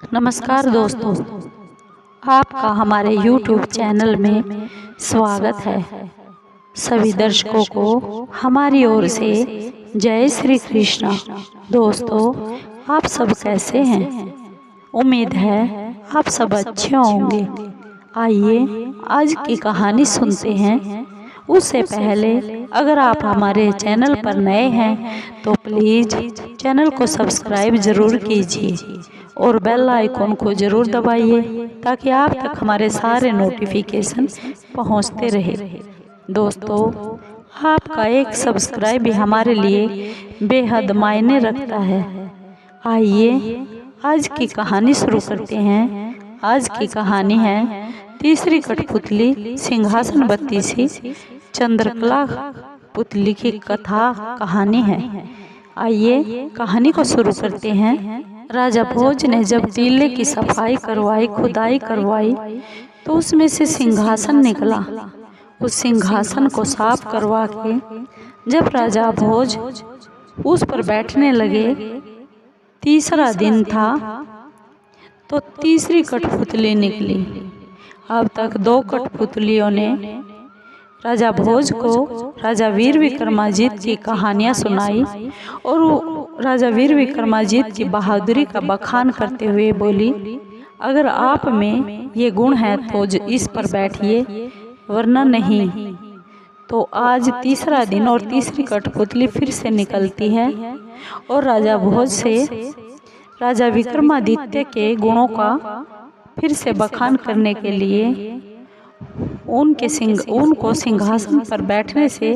नमस्कार दोस्तों, आपका हमारे YouTube चैनल में स्वागत है। सभी दर्शकों को हमारी ओर से जय श्री कृष्णा। दोस्तों, आप सब कैसे हैं? उम्मीद है आप सब अच्छे होंगे। आइए आज की कहानी सुनते हैं। उससे पहले अगर आप हमारे चैनल पर नए हैं तो प्लीज़ चैनल को सब्सक्राइब ज़रूर कीजिए और बेल आइकॉन को ज़रूर दबाइए ताकि आप तक हमारे सारे नोटिफिकेशन पहुंचते रहे। दोस्तों, आपका एक सब्सक्राइब भी हमारे लिए बेहद मायने रखता है। आइए आज की कहानी शुरू करते हैं। आज की कहानी है तीसरी कठपुतली सिंहासन बत्तीसी चंद्रकला पुतली की कथा कहानी है। आइए कहानी को शुरू करते हैं। राजा भोज ने जब टीले की सफाई करवाई, खुदाई करवाई, तो उसमें से सिंहासन निकला। उस सिंहासन को साफ करवा के जब राजा भोज उस पर बैठने लगे, तीसरा दिन था तो तीसरी कठपुतली निकली। अब तक दो कठपुतलियों ने राजा भोज को राजा वीर विक्रमादित्य की कहानियाँ सुनाई और राजा वीर विक्रमादित्य की बहादुरी का बखान करते हुए बोली, अगर आप में ये गुण है तो इस पर बैठिए, वरना नहीं। तो आज तीसरा दिन और तीसरी कठपुतली फिर से निकलती है और राजा भोज से राजा विक्रमादित्य के गुणों का फिर से बखान करने के लिए उनको सिंहासन पर बैठने से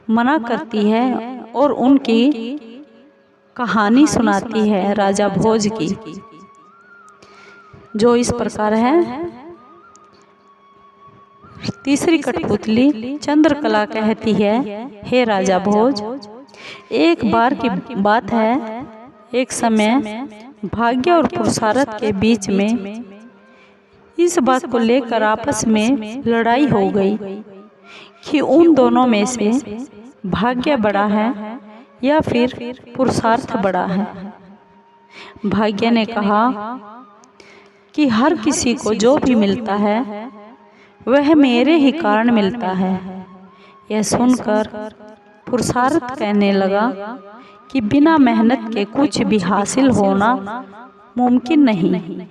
मना करती है और उनकी कहानी सुनाती है राजा भोज की, जो इस प्रकार है। तीसरी कठपुतली चंद्रकला कहती है, हे राजा भोज, एक बार की बात है, एक समय भाग्य और पुरुषार्थ के बीच में इस बात को लेकर आपस में लड़ाई हो गई कि उन दोनों में से भाग्य बड़ा है या फिर पुरुषार्थ बड़ा है। भाग्य ने कहा कि हर किसी को जो भी मिलता है वह मेरे ही कारण मिलता है। यह सुनकर पुरुषार्थ कहने लगा कि बिना मेहनत के कुछ भी हासिल होना मुमकिन नहीं,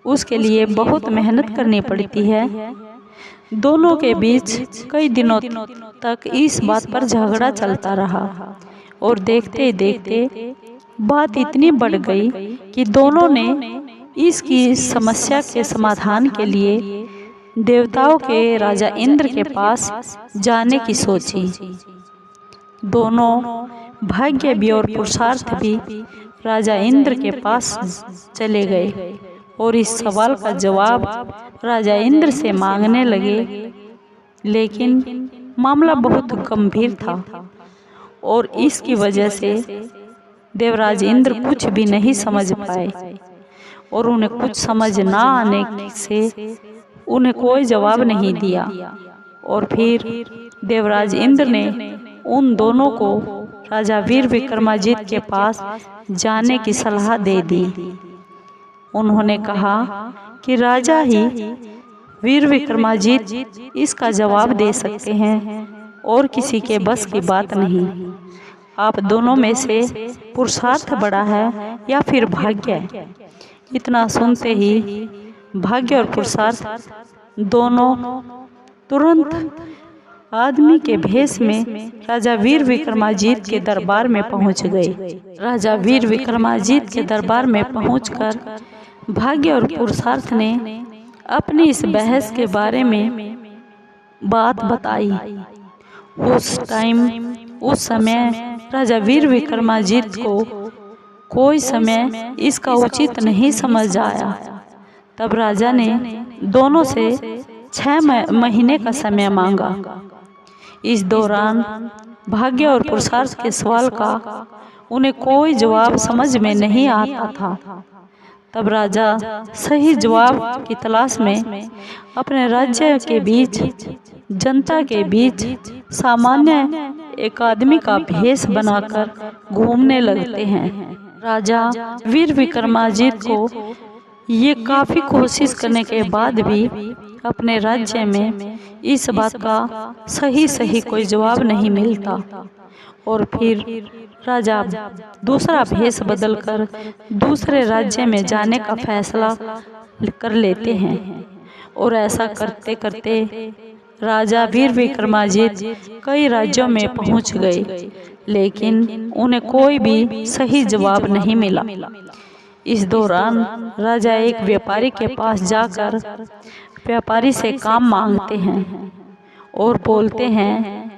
उसके लिए बहुत मेहनत करनी पड़ती है। दोनों के बीच कई दिनों तक इस बात पर झगड़ा चलता रहा और देखते देखते बात इतनी बढ़ गई कि दोनों ने इसकी समस्या के समाधान के लिए देवताओं के राजा इंद्र के पास जाने की सोची। दोनों भाग्य भी और पुरुषार्थ भी राजा इंद्र के पास चले गए और इस सवाल का जवाब राजा इंद्र से मांगने लगे। लेकिन मामला बहुत गंभीर था और इसकी वजह से देवराज इंद्र कुछ भी नहीं समझ पाए और उन्हें कुछ समझ ना आने से उन्हें कोई जवाब नहीं दिया। और फिर देवराज इंद्र ने उन दोनों को राजा वीर विक्रमादित्य के पास जाने की सलाह दे दी। उन्होंने कहा कि राजा ही वीर विक्रमादित्य इसका जवाब दे सकते हैं और किसी के बस की बात नहीं। आप दोनों में से पुरुषार्थ बड़ा है या फिर भाग्य? इतना सुनते ही भाग्य और पुरुषार्थ दोनों तुरंत आदमी के भेष में राजा वीर विक्रमादित्य के दरबार में पहुंच गए। राजा वीर विक्रमादित्य के दरबार में पहुंचकर भाग्य और पुरुषार्थ ने अपनी इस बहस के बारे में बात बताई। उस समय राजा वीर विक्रमादित्य को कोई समय इसका उचित नहीं समझ आया। तब राजा ने दोनों से 6 महीने का समय मांगा। इस दौरान भाग्य और पुरुषार्थ के सवाल का उन्हें कोई जवाब समझ में नहीं आता था। तब राजा सही जवाब की तलाश में अपने राज्य के बीच, जनता के बीच सामान्य एक आदमी का भेष बनाकर घूमने लगते हैं। राजा वीर विक्रमादित्य को ये काफी कोशिश करने के बाद भी अपने राज्य में इस बात का सही कोई जवाब नहीं मिलता। और फिर राजा दूसरा भेष बदलकर दूसरे राज्य में जाने का फैसला कर लेते हैं। और ऐसा करते करते राजा वीर विक्रमादित्य कई राज्यों में पहुंच गए, लेकिन उन्हें कोई भी सही जवाब नहीं मिला। इस दौरान राजा एक व्यापारी के पास जाकर व्यापारी से काम मांगते हैं और बोलते हैं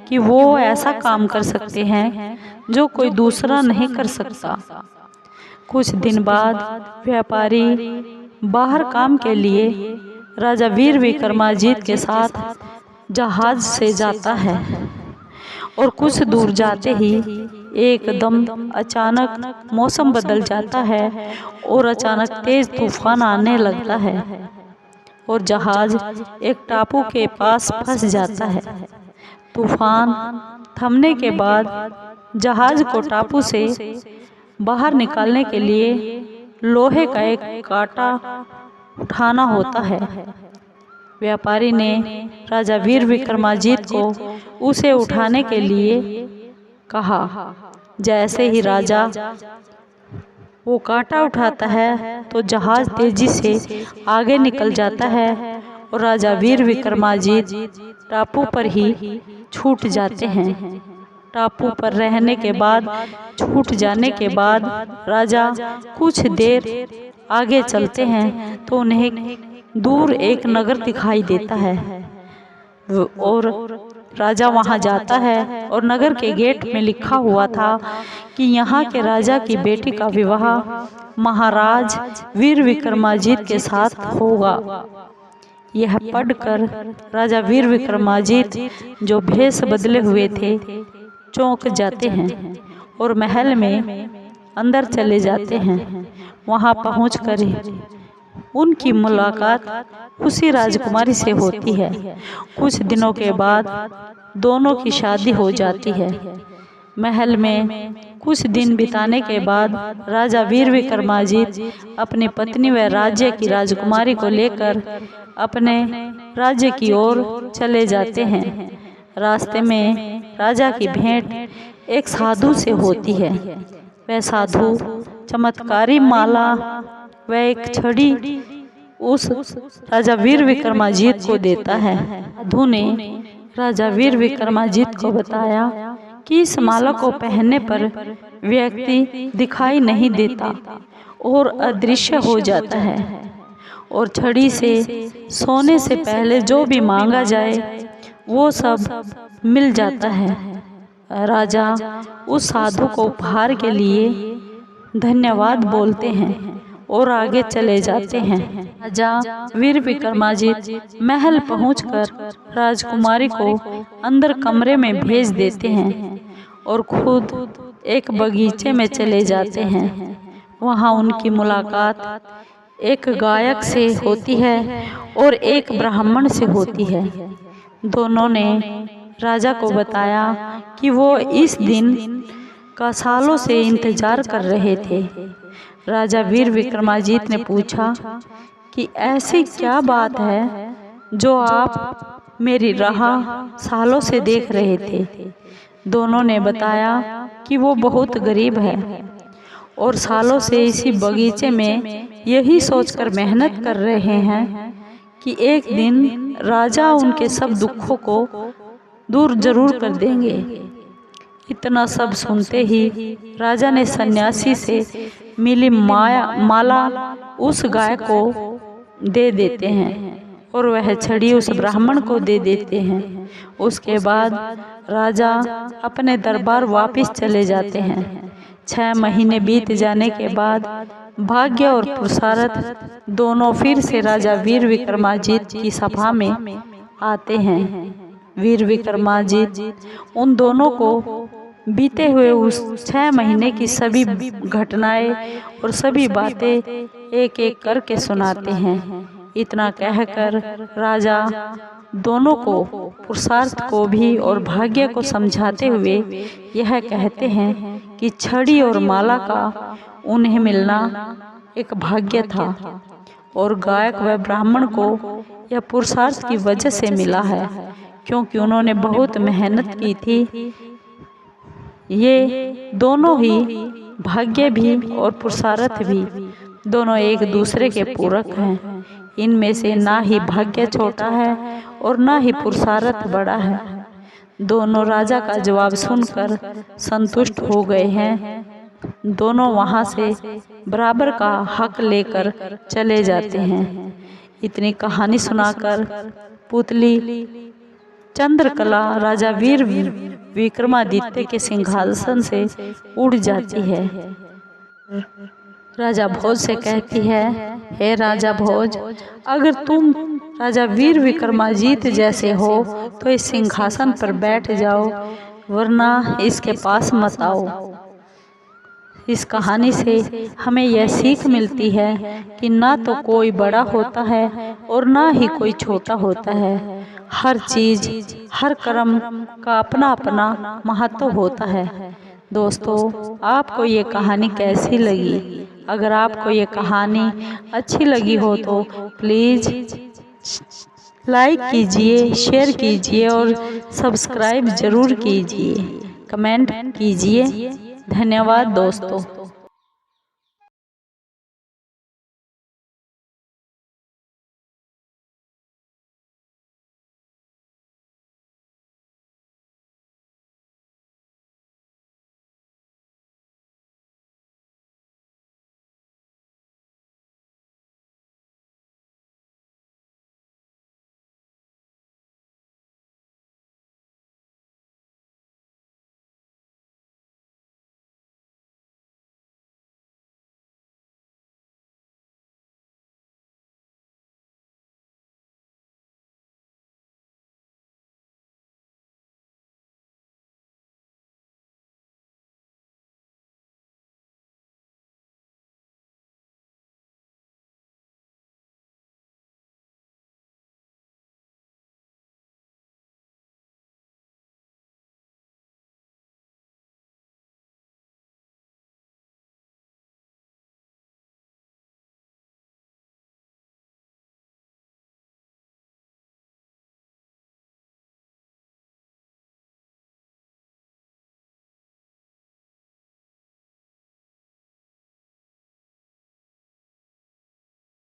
कि वो ऐसा काम कर सकते हैं जो कोई दूसरा नहीं कर सकता। कुछ दिन बाद व्यापारी बाहर काम के लिए राजा वीर विक्रमादित्य के साथ जहाज से जाता है और कुछ दूर जाते ही एकदम अचानक मौसम बदल जाता है और अचानक तेज तूफान आने लगता है और जहाज एक टापू के पास फंस जाता है। तूफान थमने के बाद जहाज को टापू से बाहर निकालने के लिए लोहे का एक कांटा उठाना होता है। व्यापारी ने राजा वीर विक्रमादित्य को उसे उठाने के लिए कहा। जैसे ही राजा वो कांटा उठाता है तो जहाज तेजी से आगे निकल जाता है और राजा वीर विक्रमादित्य टापू पर ही छूट जाते हैं। टापू पर रहने के बाद छूट जाने के बाद राजा कुछ देर आगे चलते हैं तो उन्हें दूर एक नगर दिखाई देता है और राजा वहां जाता है और नगर के गेट में लिखा हुआ था कि यहाँ के राजा की बेटी का विवाह महाराज वीर विक्रमादित्य के साथ होगा। यह पढ़कर राजा वीर विक्रमादित्य जो भेष बदले हुए थे चौंक जाते हैं और महल में अंदर चले जाते हैं। वहां पहुंचकर उनकी मुलाकात उसी राजकुमारी से होती है। कुछ दिनों के बाद दोनों की शादी हो जाती है। महल में कुछ दिन बिताने के बाद राजा वीर विक्रमादित्य अपनी पत्नी व राज्य की राजकुमारी को लेकर अपने राज्य की ओर चले जाते हैं। रास्ते में राजा की भेंट एक साधु से होती है। वह साधु चमत्कारी माला व एक छड़ी उस राजा वीर विक्रमादित्य को देता है। साधु ने राजा वीर विक्रमादित्य को बताया कि इस माला को पहनने पर व्यक्ति दिखाई नहीं देता और अदृश्य हो जाता है और छड़ी से सोने से पहले जो भी मांगा जाए वो सब मिल जाता है। राजा उस साधु को उपहार के लिए धन्यवाद बोलते हैं और आगे चले जाते हैं। राजा वीर विक्रमादित्य महल पहुंचकर राजकुमारी को अंदर कमरे में भेज देते हैं और खुद एक बगीचे में चले जाते हैं। वहां उनकी मुलाकात एक गायक से होती है और एक ब्राह्मण से होती है। दोनों ने राजा को बताया कि वो इस दिन का सालों से इंतजार कर रहे थे। राजा वीर विक्रमादित्य ने पूछा कि ऐसी क्या बात है जो आप मेरी राह सालों से देख रहे थे। दोनों ने बताया कि वो बहुत गरीब है और सालों से इसी बगीचे में यही सोचकर मेहनत कर रहे हैं कि एक दिन राजा उनके सब दुखों को दूर जरूर कर देंगे। इतना सब सुनते ही राजा ने सन्यासी से मिली माला उस गाय को दे देते हैं और वह छड़ी उस ब्राह्मण को दे देते हैं। उसके बाद राजा अपने दरबार वापस चले जाते हैं। 6 महीने बीत जाने के बाद भाग्य और पुरुषार्थ दोनों फिर से राजा वीर विक्रमादित्य की सभा में आते हैं। वीर विक्रमादित्य उन दोनों को बीते हुए उस 6 महीने की सभी घटनाएं और सभी बातें एक एक करके सुनाते हैं। इतना कहकर राजा दोनों को पुरुषार्थ को भी और भाग्य को समझाते हुए यह कहते हैं कि छड़ी और माला का उन्हें मिलना एक भाग्य था और गायक व ब्राह्मण को यह पुरुषार्थ की वजह से मिला है, क्योंकि उन्होंने बहुत मेहनत की थी। ये दोनों ही, भाग्य भी और पुरुषार्थ भी, दोनों एक दूसरे के पूरक हैं। इनमें से ना ही भाग्य छोटा है और ना ही पुरुषार्थ बड़ा है। दोनों राजा का जवाब सुनकर संतुष्ट हो गए हैं। दोनों वहां से बराबर का हक लेकर चले जाते हैं। इतनी कहानी सुनाकर पुतली चंद्रकला राजा वीर विक्रमादित्य के सिंहासन से उड़ जाती है। राजा भोज से कहती है, हे राजा भोज, अगर तुम राजा वीर विक्रमादित्य जैसे हो तो इस सिंहासन पर बैठ जाओ, वरना इसके पास मत आओ। इस कहानी से हमें यह सीख मिलती है कि ना तो कोई बड़ा होता है और ना ही कोई छोटा होता है। हर चीज, हर कर्म का अपना अपना महत्व होता है। दोस्तों, आपको ये कहानी कैसी लगी? अगर आपको ये कहानी अच्छी लगी हो तो प्लीज़ लाइक कीजिए, शेयर कीजिए और सब्सक्राइब ज़रूर कीजिए, कमेंट कीजिए। धन्यवाद दोस्तों।